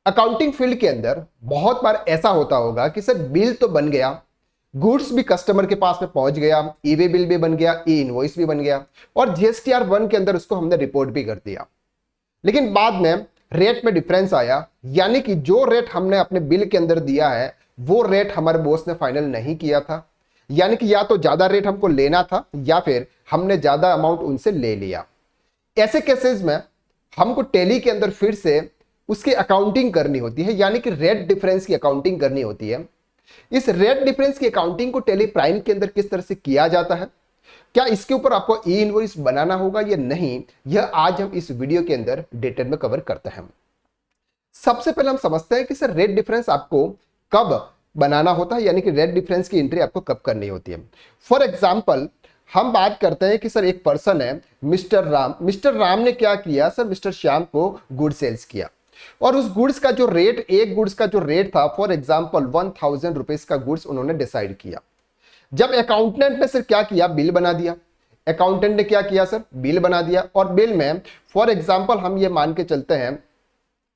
Accounting field के अंदर बहुत बार ऐसा होता होगा कि सर बिल तो बन गया, गुड्स भी कस्टमर के पास में पहुंच गया, ई वे बिल भी बन गया, ई इनवॉइस भी बन गया और जीएसटीआर 1 के अंदर उसको हमने रिपोर्ट भी कर दिया, लेकिन बाद में रेट में डिफरेंस आया, यानी कि जो रेट हमने अपने बिल के अंदर दिया है वो रेट हमारे बॉस ने फाइनल नहीं किया था, यानी कि या तो ज्यादा रेट हमको लेना था या फिर हमने ज्यादा अमाउंट उनसे ले लिया। ऐसे केसेस में हमको टैली के अंदर फिर से उसकी अकाउंटिंग करनी होती है, यानी कि रेट डिफरेंस की अकाउंटिंग करनी होती है। इस रेट डिफरेंस की अकाउंटिंग को टैली प्राइम के अंदर किस तरह से किया जाता है, क्या इसके ऊपर आपको ई इनवॉइस बनाना होगा या नहीं, यह आज हम इस वीडियो के अंदर डिटेल में कवर करते हैं। सबसे पहले हम समझते हैं कि सर रेट डिफरेंस आपको कब बनाना होता है, यानी कि रेट डिफरेंस की एंट्री आपको कब करनी होती है। फॉर एग्जाम्पल हम बात करते हैं कि सर एक पर्सन है मिस्टर राम। मिस्टर राम ने क्या किया सर, मिस्टर श्याम को गुड सेल्स किया और उस गुड्स का जो रेट, एक गुड्स का जो रेट था फॉर एग्जाम्पल 1000 रुपीज का गुड्स उन्होंने डिसाइड किया। जब अकाउंटेंट ने सर क्या किया, बिल बना दिया। अकाउंटेंट ने क्या किया सर, बिल बना दिया और बिल में फॉर एग्जाम्पल हम ये मान के चलते हैं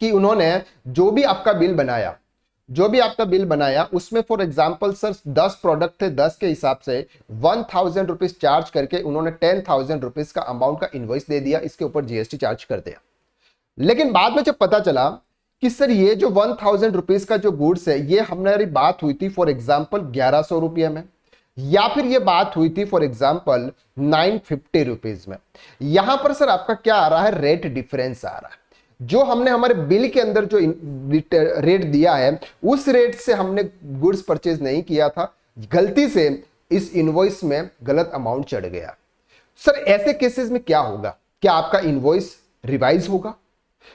कि उन्होंने जो भी आपका बिल बनाया उसमें फॉर एग्जाम्पल सर 10 प्रोडक्ट थे, 10 के हिसाब से 1000 रुपीज चार्ज करके उन्होंने 10,000 रुपीज का अमाउंट का इनवॉइस दे दिया, इसके ऊपर जीएसटी चार्ज कर दिया। लेकिन बाद में जब पता चला कि सर ये जो 1000 रुपीज का जो गुड्स है ये हमारी बात हुई थी फॉर एग्जाम्पल 1100 रुपये में, या फिर ये बात हुई थी फॉर एग्जाम्पल 950 रुपीज में, यहां पर सर आपका क्या आ रहा है, रेट डिफरेंस आ रहा है। जो हमने हमारे बिल के अंदर जो रेट दिया है उस रेट से हमने गुड्स परचेज नहीं किया था, गलती से इस इनवॉइस में गलत अमाउंट चढ़ गया। सर ऐसे केसेस में क्या होगा, क्या आपका इनवॉइस रिवाइज होगा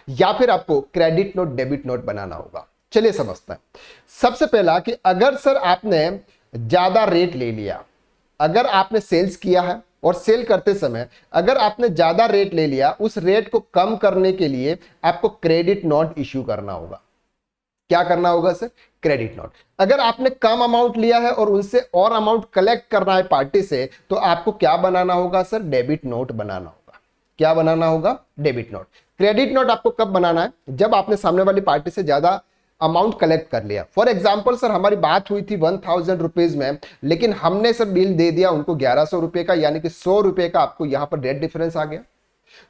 या फिर आपको क्रेडिट नोट डेबिट नोट बनाना होगा। चलिए समझते हैं। सबसे पहला कि अगर सर आपने ज्यादा रेट ले लिया, अगर आपने सेल्स किया है और सेल करते समय अगर आपने ज्यादा रेट ले लिया, उस रेट को कम करने के लिए आपको क्रेडिट नोट इश्यू करना होगा। क्या करना होगा सर, क्रेडिट नोट। अगर आपने कम अमाउंट लिया है और उनसे और अमाउंट कलेक्ट करना है पार्टी से, तो आपको क्या बनाना होगा सर, डेबिट नोट बनाना होगा। क्या बनाना होगा, डेबिट नोट। क्रेडिट नोट आपको कब बनाना है, जब आपने सामने वाली पार्टी से ज्यादा अमाउंट कलेक्ट कर लिया। फॉर एग्जाम्पल सर हमारी बात हुई थी 1000 रुपीज में, लेकिन हमने सर बिल दे दिया उनको 1100 रुपए का, यानी कि 100 रुपए का आपको यहां पर रेट डिफरेंस आ गया।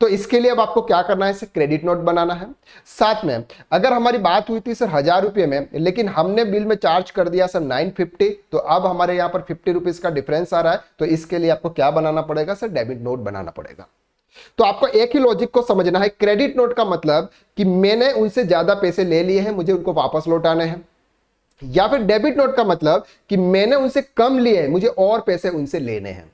तो इसके लिए अब आपको क्या करना है सर, क्रेडिट नोट बनाना है। साथ में अगर हमारी बात हुई थी सर 1000 रुपए में, लेकिन हमने बिल में चार्ज कर दिया सर 950, तो अब हमारे यहां पर 50 रुपीज का डिफरेंस आ रहा है, तो इसके लिए आपको क्या बनाना पड़ेगा सर, डेबिट नोट बनाना पड़ेगा। तो आपको एक ही लॉजिक को समझना है। क्रेडिट नोट का मतलब कि मैंने उनसे ज्यादा पैसे ले लिए हैं, मुझे उनको वापस लौटाने हैं, या फिर डेबिट नोट का मतलब कि मैंने उनसे कम लिए हैं, मुझे और पैसे उनसे लेने हैं।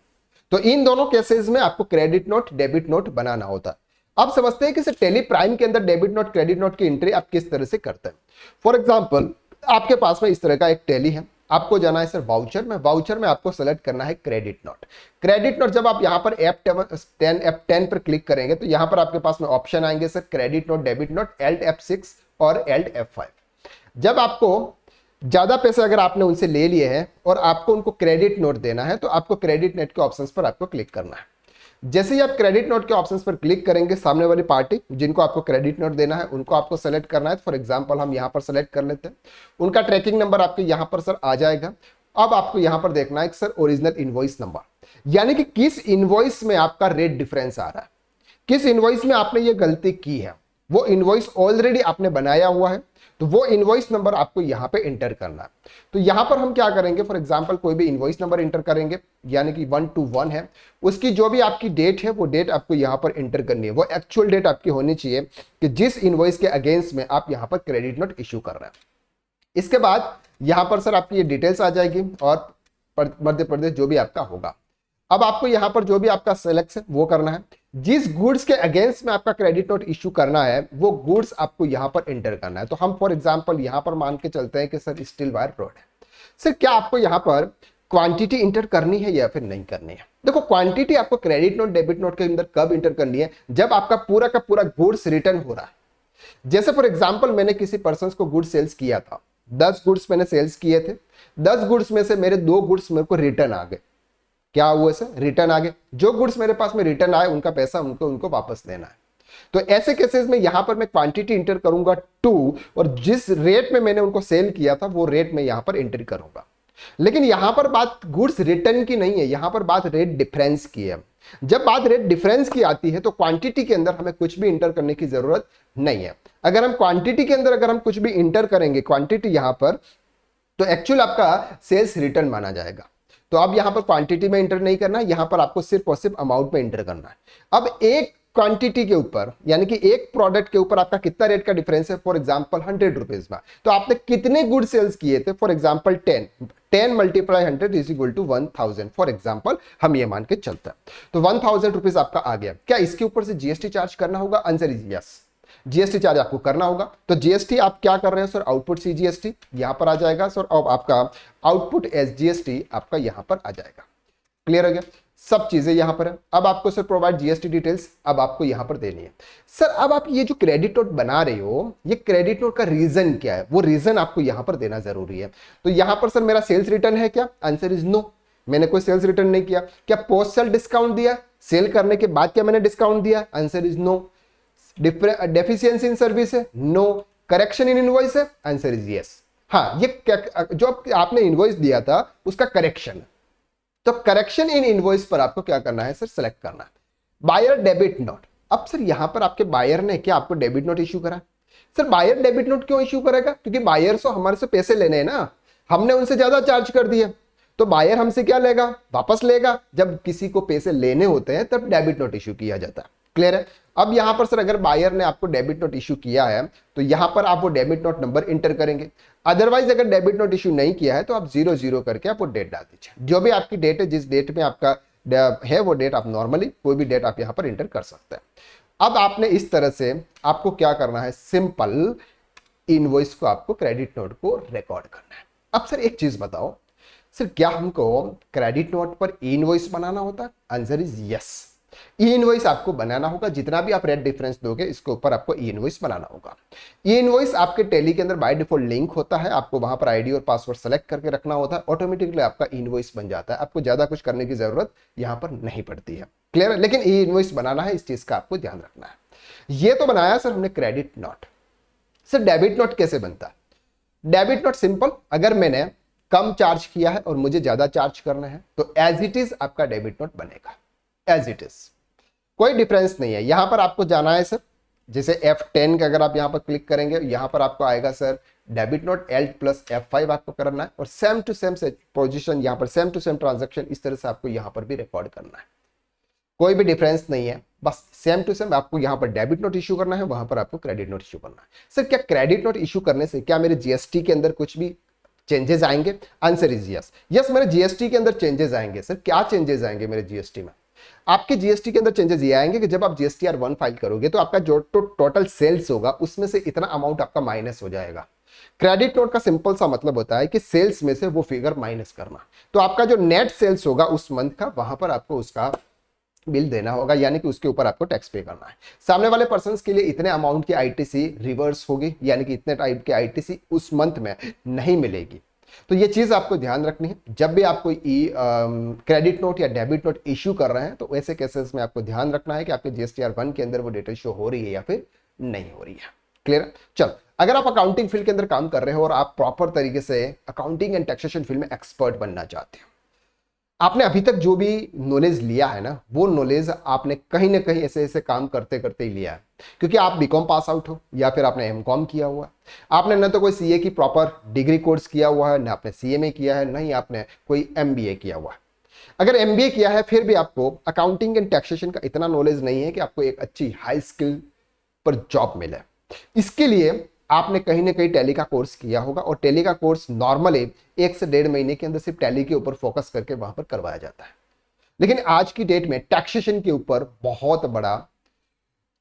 तो इन दोनों केसेस में आपको क्रेडिट नोट डेबिट नोट बनाना होता है। अब समझते हैं कि टैली प्राइम के अंदर डेबिट नोट क्रेडिट नोट की एंट्री आप किस तरह से करते हैं। फॉर एग्जाम्पल आपके पास में इस तरह का एक टैली है, आपको जाना है सर वाउचर में। वाउचर में आपको सेलेक्ट करना है क्रेडिट नोट। क्रेडिट नोट जब आप यहां पर F10 पर क्लिक करेंगे तो यहां पर आपके पास में ऑप्शन आएंगे sir credit note, debit note, Alt F6 और Alt F5। जब आपको ज्यादा पैसे अगर आपने उनसे ले लिए हैं और आपको उनको क्रेडिट नोट देना है, तो आपको क्रेडिट नोट के ऑप्शंस पर आपको क्लिक करना है। जैसे ही आप क्रेडिट नोट के ऑप्शंस पर क्लिक करेंगे, सामने वाली पार्टी जिनको आपको क्रेडिट नोट देना है उनको आपको सेलेक्ट करना है। फॉर एग्जांपल हम यहां पर सेलेक्ट कर लेते हैं, उनका ट्रैकिंग नंबर आपके यहां पर सर आ जाएगा। अब आपको यहां पर देखना है सर ओरिजिनल इनवॉइस नंबर, यानी कि किस इनवॉइस में आपका रेट डिफरेंस आ रहा है, किस इनवॉइस में आपने ये गलती की है। वो इनवॉइस ऑलरेडी आपने बनाया हुआ है, तो वो इनवॉइस नंबर आपको यहां पे एंटर करना है। तो यहां पर हम क्या करेंगे, फॉर एग्जांपल कोई भी इनवॉइस नंबर एंटर करेंगे, यानी कि 121 है, उसकी जो भी आपकी डेट है वो डेट आपको यहां पर एंटर करनी है। वो एक्चुअल डेट आपकी होनी चाहिए कि जिस इनवॉइस के अगेंस्ट में आप यहां पर क्रेडिट नोट इश्यू कर रहे हैं। इसके बाद यहां पर सर आपकी ये डिटेल्स आ जाएगी और मध्य प्रदेश जो भी आपका होगा। अब आपको यहां पर जो भी आपका सिलेक्शन वो करना है, जिस गुड्स के अगेंस्ट में आपका क्रेडिट नोट इश्यू करना है वो गुड्स आपको यहां पर एंटर करना है। तो हम फॉर एग्जांपल यहां पर मान के चलते हैं कि सर स्टील वायर रॉड है। सर क्या आपको यहां पर क्वांटिटी इंटर करनी है या फिर नहीं करनी है। देखो क्वांटिटी आपको क्रेडिट नोट डेबिट नोट के अंदर कब इंटर करनी है, जब आपका पूरा का पूरा गुड्स रिटर्न हो रहा है। जैसे फॉर एग्जांपल मैंने किसी पर्सन को गुड्स सेल्स किया था, 10 गुड्स मैंने सेल्स किए थे, 10 गुड्स में से मेरे 2 गुड्स मेरे को रिटर्न आ गए। क्या हुआ सर, रिटर्न आ गए। जो गुड्स मेरे पास में रिटर्न आए उनका पैसा उनको वापस लेना है। तो ऐसे केसेस में यहां पर मैं क्वांटिटी इंटर करूंगा 2 और जिस रेट में मैंने उनको सेल किया था वो रेट में यहां पर एंटर करूंगा। लेकिन यहां पर बात गुड्स रिटर्न की नहीं है, यहां पर बात रेट डिफरेंस की है। जब बात रेट डिफरेंस की आती है तो क्वांटिटी के अंदर हमें कुछ भी इंटर करने की जरूरत नहीं है। अगर हम क्वांटिटी के अंदर अगर हम कुछ भी इंटर करेंगे क्वांटिटी यहां पर, तो एक्चुअल आपका सेल्स रिटर्न माना जाएगा। तो अब यहां पर क्वांटिटी में इंटर नहीं करना, यहां पर आपको सिर्फ और सिर्फ अमाउंट में इंटर करना है। अब एक क्वांटिटी के ऊपर यानी कि एक प्रोडक्ट के ऊपर आपका कितना रेट का डिफरेंस है, फॉर एग्जांपल 100 रुपीज में, तो आपने कितने गुड सेल्स किए थे, for example 10 multiply 100 is equal to 1000 for example, हम ये मान के चलते हैं। तो 1000 रुपीज आपका आ गया। क्या इसके ऊपर से जीएसटी चार्ज करना होगा? Answer is yes, GST charge आपको करना होगा। तो जीएसटी आप क्या कर रहे हैं सर? आउटपुट सी जीएसटी यहां पर आ जाएगा सर, और आपका आउटपुट एस जीएसटी आपका यहां पर आ जाएगा। क्लियर हो गया? सब चीजें यहां पर है। अब आपको सर प्रोवाइड जीएसटी डिटेल्स अब आपको यहां पर देनी है। सर अब आप ये जो क्रेडिट नोट बना रहे हो, ये क्रेडिट नोट का रीजन क्या है, वो रीजन आपको यहां पर देना जरूरी है। तो यहां पर सर मेरा सेल्स रिटर्न है क्या? आंसर इज नो, मैंने कोई सेल्स रिटर्न नहीं किया। क्या पोस्ट सेल डिस्काउंट दिया? सेल करने के बाद क्या मैंने डिस्काउंट दिया? Answer is no. Deficiency in service है? नो। करेक्शन इन इनवॉइस है? Answer is yes. हाँ, ये जो आपने इनवॉइस दिया था उसका करेक्शन है, तो करेक्शन इन इनवॉइस पर आपको क्या करना है सर? सेलेक्ट करना है। Buyer debit note. अब सर यहां पर आपके बायर ने क्या आपको डेबिट नोट इश्यू करा? सर बायर डेबिट नोट क्यों इश्यू करेगा? क्योंकि बायर तो हमारे से पैसे लेने हैं ना, हमने उनसे ज्यादा चार्ज कर दिया, तो बायर हमसे क्या लेगा? वापस लेगा। जब किसी को पैसे लेने होते हैं तब डेबिट नोट इश्यू किया जाता है। क्लियर है? अब यहां पर सर अगर बायर ने आपको डेबिट नोट इश्यू किया है तो यहां पर आप वो डेबिट नोट नंबर इंटर करेंगे। अदरवाइज अगर डेबिट नोट इश्यू नहीं किया है तो आप 00 करके आप वो डेट डाल दीजिए। जो भी आपकी डेट है, जिस डेट में आपका है वो डेट आप नॉर्मली कोई भी डेट आप यहां पर इंटर कर सकते हैं। अब आपने इस तरह से आपको क्या करना है? सिंपल इनवॉइस को आपको क्रेडिट नोट को रिकॉर्ड करना है। अब सर एक चीज बताओ सर, क्या हमको क्रेडिट नोट पर ई इनवॉइस बनाना होता है? Answer is yes, E invoice आपको बनाना होगा। जितना भी आप रेट डिफरेंस दोगे इसके ऊपर आपको ई इनवॉइस बनाना होगा। ई इनवॉइस आपके टैली के अंदर बाय डिफॉल्ट लिंक होता है, आपको वहां पर आईडी और पासवर्ड सेलेक्ट करके रखना होता है, ऑटोमेटिकली आपका ई इनवॉइस बन जाता है। आपको ज्यादा कुछ करने की जरूरत यहां पर नहीं पड़ती है। क्लियर है? लेकिन ई इनवॉइस बनाना है, इस चीज का आपको ध्यान रखना है। ये तो बनाया सर हमने credit note. Sir debit note कैसे बनता है? डेबिट नोट सिंपल, अगर मैंने कम चार्ज किया है और मुझे ज्यादा चार्ज करना है तो एज इट इज आपका डेबिट नोट बनेगा, एज इट इज, कोई डिफरेंस नहीं है। यहां पर आपको जाना है सर, जैसे F10 का अगर आप यहां पर क्लिक करेंगे यहां पर आपको आएगा sir debit note Alt plus F5 आपको करना है, और सेम टू सेम पोजीशन यहां पर सेम टू सेम ट्रांजैक्शन इस तरह से आपको यहां पर भी रिकॉर्ड करना है। कोई भी डिफरेंस नहीं है, बस सेम टू सेम आपको यहां पर डेबिट नोट इशू करना है, वहां पर आपको क्रेडिट नोट इशू करना है। सर क्या क्रेडिट नोट इशू करने से क्या मेरे जीएसटी के अंदर कुछ भी चेंजेस आएंगे? आंसर इज यस, यस मेरे जीएसटी के अंदर चेंजेस आएंगे। सर क्या चेंजेस आएंगे मेरे जीएसटी में? आपके जीएसटी के अंदर चेंजेस ये आएंगे कि जब आप जीएसटीआर 1 फाइल करोगे तो आपका जो टोटल सेल्स होगा उसमें से इतना अमाउंट आपका माइनस हो जाएगा। क्रेडिट नोट का सिंपल सा मतलब होता है कि सेल्स में से वो फिगर माइनस करना, तो आपका जो नेट सेल्स होगा उस मंथ का वहां पर आपको उसका बिल देना होगा, यानी कि उसके ऊपर आपको टैक्स पे करना है। सामने वाले पर्सन के लिए इतने अमाउंट की आईटीसी रिवर्स होगी, यानी कि इतने टाइप के आईटीसी उस मंथ में नहीं मिलेगी। तो ये चीज आपको ध्यान रखनी है। जब भी आप कोई क्रेडिट नोट या डेबिट नोट इश्यू कर रहे हैं तो ऐसे केसेस में आपको ध्यान रखना है कि आपके जीएसटीआर 1 के अंदर वो डिटेल शो हो रही है या फिर नहीं हो रही है। क्लियर? चलो, अगर आप अकाउंटिंग फील्ड के अंदर काम कर रहे हो और आप प्रॉपर तरीके से अकाउंटिंग एंड टैक्सेशन फील्ड में एक्सपर्ट बनना चाहते हो, आपने अभी तक जो भी नॉलेज लिया है ना, वो नॉलेज आपने कहीं ना कहीं ऐसे ऐसे काम करते करते ही लिया है, क्योंकि आप बीकॉम पास आउट हो या फिर आपने एमकॉम किया हुआ है। आपने न तो कोई सीए की प्रॉपर डिग्री कोर्स किया हुआ है, ना आपने सीएमए किया है, ना ही आपने कोई एमबीए किया हुआ है। अगर एमबीए किया है फिर भी आपको अकाउंटिंग एंड टैक्सेशन का इतना नॉलेज नहीं है कि आपको एक अच्छी हाई स्किल पर जॉब मिले। इसके लिए आपने कहीं ना कहीं टैली का कोर्स किया होगा, और टैली का कोर्स नॉर्मली 1 से 1.5 महीने के अंदर सिर्फ टैली के ऊपर फोकस करके वहां पर करवाया जाता है। लेकिन आज की डेट में टैक्सेशन के ऊपर बहुत बड़ा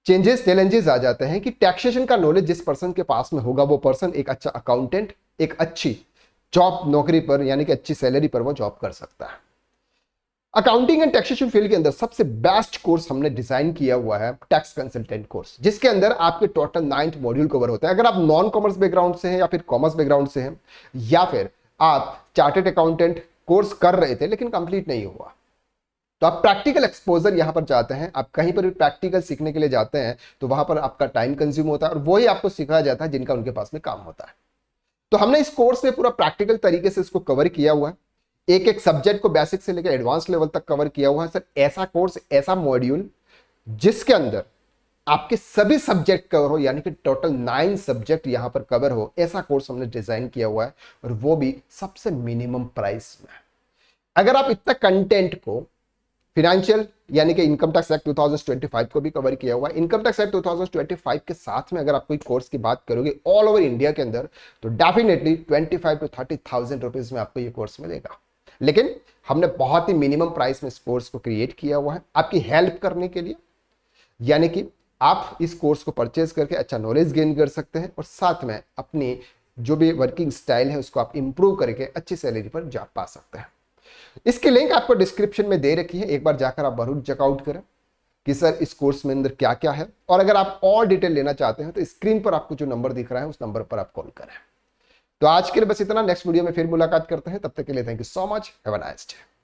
चैलेंजेस आ जाते हैं कि टैक्सेशन का नॉलेज जिस पर्सन के पास में होगा वो पर्सन एक अच्छा अकाउंटेंट, एक अच्छी जॉब नौकरी पर यानी कि अच्छी सैलरी पर वो जॉब कर सकता है। अकाउंटिंग एंड टैक्सेशन फील्ड के अंदर सबसे बेस्ट कोर्स हमने डिजाइन किया हुआ है टैक्स कंसल्टेंट कोर्स, जिसके अंदर आपके टोटल 9 मॉड्यूल कवर होते हैं। अगर आप नॉन कॉमर्स बैकग्राउंड से हैं या फिर कॉमर्स बैकग्राउंड से हैं, या फिर आप चार्टर्ड अकाउंटेंट कोर्स कर रहे थे लेकिन कंप्लीट नहीं हुआ, तो आप प्रैक्टिकल एक्सपोजर यहां पर चाहते हैं, आप कहीं पर भी प्रैक्टिकल सीखने के लिए जाते हैं तो वहां पर आपका टाइम कंज्यूम होता है और वही आपको सिखाया जाता है जिनका उनके पास में काम होता है। तो हमने इस कोर्स में पूरा प्रैक्टिकल तरीके से इसको कवर किया हुआ है, एक एक सब्जेक्ट को बेसिक से लेकर एडवांस लेवल तक कवर किया हुआ है। सर ऐसा कोर्स, ऐसा मॉड्यूल जिसके अंदर आपके सभी सब्जेक्ट कवर हो, यानी कि टोटल 9 सब्जेक्ट यहां पर कवर हो, ऐसा कोर्स हमने डिजाइन किया हुआ है और वो भी सबसे मिनिमम प्राइस में। अगर आप इतना कंटेंट को फिनेंशियल यानी कि इनकम टैक्स एक्ट 2025 को भी कवर किया हुआ है, इनकम टैक्स एक्ट 2025 के साथ में अगर आप कोई कोर्स की बात करोगे ऑल ओवर इंडिया के अंदर तो डेफिनेटली 25 to 30,000 रुपीज में आपको ये कोर्स मिलेगा। लेकिन हमने बहुत ही मिनिमम प्राइस में इस कोर्स को क्रिएट किया हुआ है आपकी हेल्प करने के लिए, यानी कि आप इस कोर्स को परचेज करके अच्छा नॉलेज गेन कर सकते हैं और साथ में अपनी जो भी वर्किंग स्टाइल है उसको आप इंप्रूव करके अच्छी सैलरी पर जा पा सकते हैं। इसकी लिंक आपको डिस्क्रिप्शन में दे रखी है, एक बार जाकर आप जरूर चेकआउट करें कि सर इस कोर्स में अंदर क्या क्या है। और अगर आप और डिटेल लेना चाहते हैं तो स्क्रीन पर आपको जो नंबर दिख रहा है उस नंबर पर आप कॉल करें। तो आज के लिए बस इतना, नेक्स्ट वीडियो में फिर मुलाकात करते हैं, तब तक के लिए thank you so much, have a nice day.